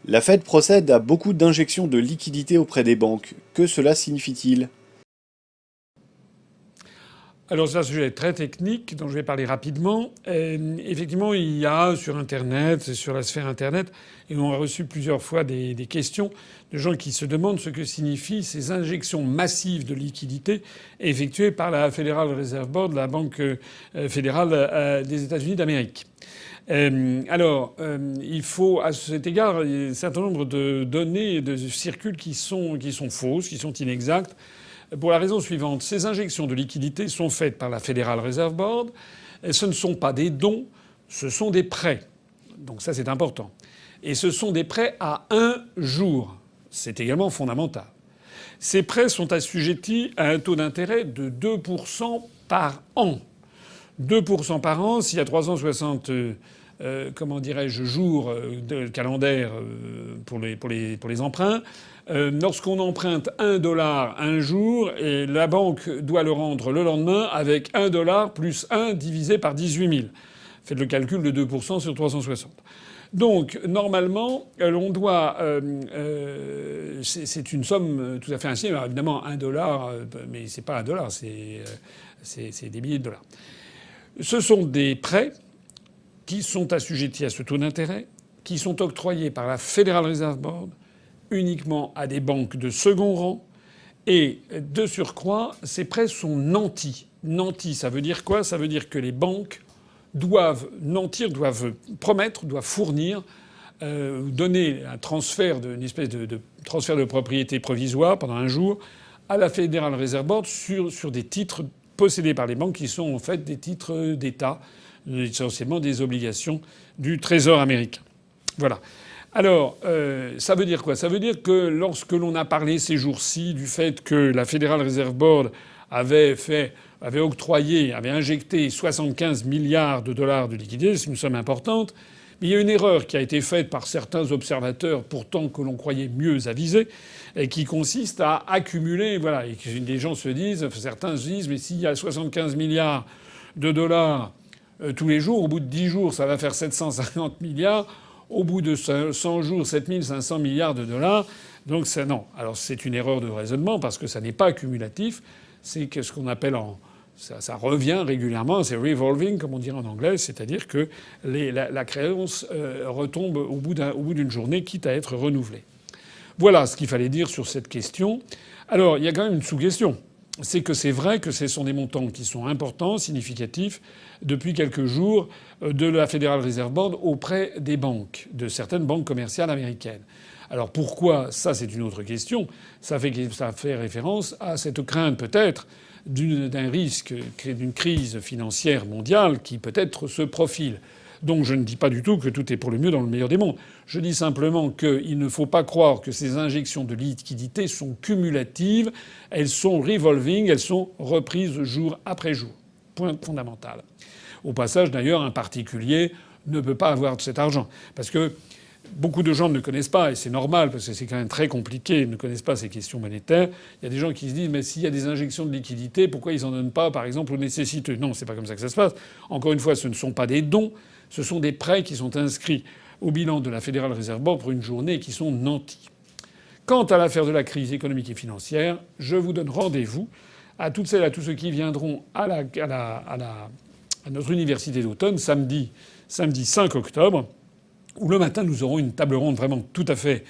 La Fed procède à beaucoup d'injections de liquidités auprès des banques. Que cela signifie-t-il? Alors c'est un sujet très technique dont je vais parler rapidement. Effectivement, il y a sur Internet, sur la sphère Internet, et on a reçu plusieurs fois des questions de gens qui se demandent ce que signifient ces injections massives de liquidités effectuées par la Federal Reserve Board, la Banque fédérale des États-Unis d'Amérique. Il faut, à cet égard, il y a un certain nombre de données de circulent qui sont fausses, qui sont inexactes. Pour la raison suivante, ces injections de liquidités sont faites par la Federal Reserve Board. Et ce ne sont pas des dons, ce sont des prêts. Donc ça, c'est important. Et ce sont des prêts à un jour. C'est également fondamental. Ces prêts sont assujettis à un taux d'intérêt de 2% par an. 2% par an, s'il y a 360 jours de calendaire pour les emprunts. Lorsqu'on emprunte $1 un jour, et la banque doit le rendre le lendemain avec $1 plus 1 divisé par 18 000. Faites le calcul de 2% sur 360. Donc normalement, on doit. C'est une somme tout à fait insignifiante. Alors, évidemment, $1, mais c'est pas $1, c'est des milliers de dollars. Ce sont des prêts qui sont assujettis à ce taux d'intérêt, qui sont octroyés par la Federal Reserve Board uniquement à des banques de second rang. Et de surcroît, ces prêts sont nantis. Nantis, ça veut dire quoi? Ça veut dire que les banques doivent nantir, doivent promettre, doivent fournir, donner un transfert, une espèce de transfert de propriété provisoire pendant un jour à la Federal Reserve Board sur des titres possédés par les banques qui sont en fait des titres d'État, essentiellement des obligations du Trésor américain. Voilà. Alors, ça veut dire quoi? Ça veut dire que lorsque l'on a parlé ces jours-ci du fait que la Federal Reserve Board avait octroyé, avait injecté 75 milliards de dollars de liquidités, c'est une somme importante. Mais il y a une erreur qui a été faite par certains observateurs, pourtant que l'on croyait mieux avisés, et qui consiste à accumuler, voilà. Et des gens se disent, certains se disent, mais s'il y a 75 milliards de dollars tous les jours, au bout de 10 jours, ça va faire 750 milliards. Au bout de 100 jours, 7500 milliards de dollars. Donc ça, non. Alors c'est une erreur de raisonnement parce que ça n'est pas accumulatif. C'est ce qu'on appelle ça revient régulièrement. C'est revolving, comme on dirait en anglais. C'est-à-dire que la créance retombe au bout d'une journée, quitte à être renouvelée. Voilà ce qu'il fallait dire sur cette question. Alors il y a quand même une sous-question. C'est que c'est vrai que ce sont des montants qui sont importants, significatifs, depuis quelques jours de la Federal Reserve Board auprès des banques, de certaines banques commerciales américaines. Alors pourquoi? Ça, c'est une autre question. Ça fait référence à cette crainte peut-être d'un risque, d'une crise financière mondiale qui peut-être se profile. Donc je ne dis pas du tout que tout est pour le mieux dans le meilleur des mondes. Je dis simplement qu'il ne faut pas croire que ces injections de liquidités sont cumulatives. Elles sont revolving, elles sont reprises jour après jour. Point fondamental. Au passage, d'ailleurs, un particulier ne peut pas avoir de cet argent. Parce que beaucoup de gens ne connaissent pas, et c'est normal, parce que c'est quand même très compliqué, ils ne connaissent pas ces questions monétaires. Il y a des gens qui se disent, mais s'il y a des injections de liquidités, pourquoi ils n'en donnent pas, par exemple, aux nécessiteux? Non, c'est pas comme ça que ça se passe. Encore une fois, ce ne sont pas des dons, ce sont des prêts qui sont inscrits au bilan de la Federal Reserve Board pour une journée et qui sont nantis. Quant à l'affaire de la crise économique et financière, je vous donne rendez-vous à toutes celles et à tous ceux qui viendront à notre université d'automne, samedi 5 octobre, où le matin nous aurons une table ronde vraiment tout à fait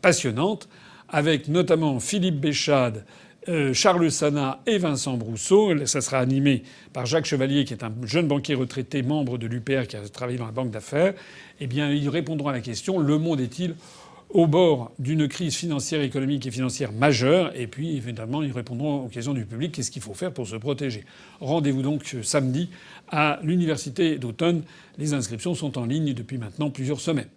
passionnante, avec notamment Philippe Béchade, Charles Sana et Vincent Brousseau. Ça sera animé par Jacques Chevalier, qui est un jeune banquier retraité, membre de l'UPR, qui a travaillé dans la banque d'affaires. Eh bien, ils répondront à la question: le monde est-il au bord d'une crise financière, économique et financière majeure? Et puis, évidemment, ils répondront aux questions du public. Qu'est-ce qu'il faut faire pour se protéger? Rendez-vous donc samedi à l'université d'automne. Les inscriptions sont en ligne depuis maintenant plusieurs semaines.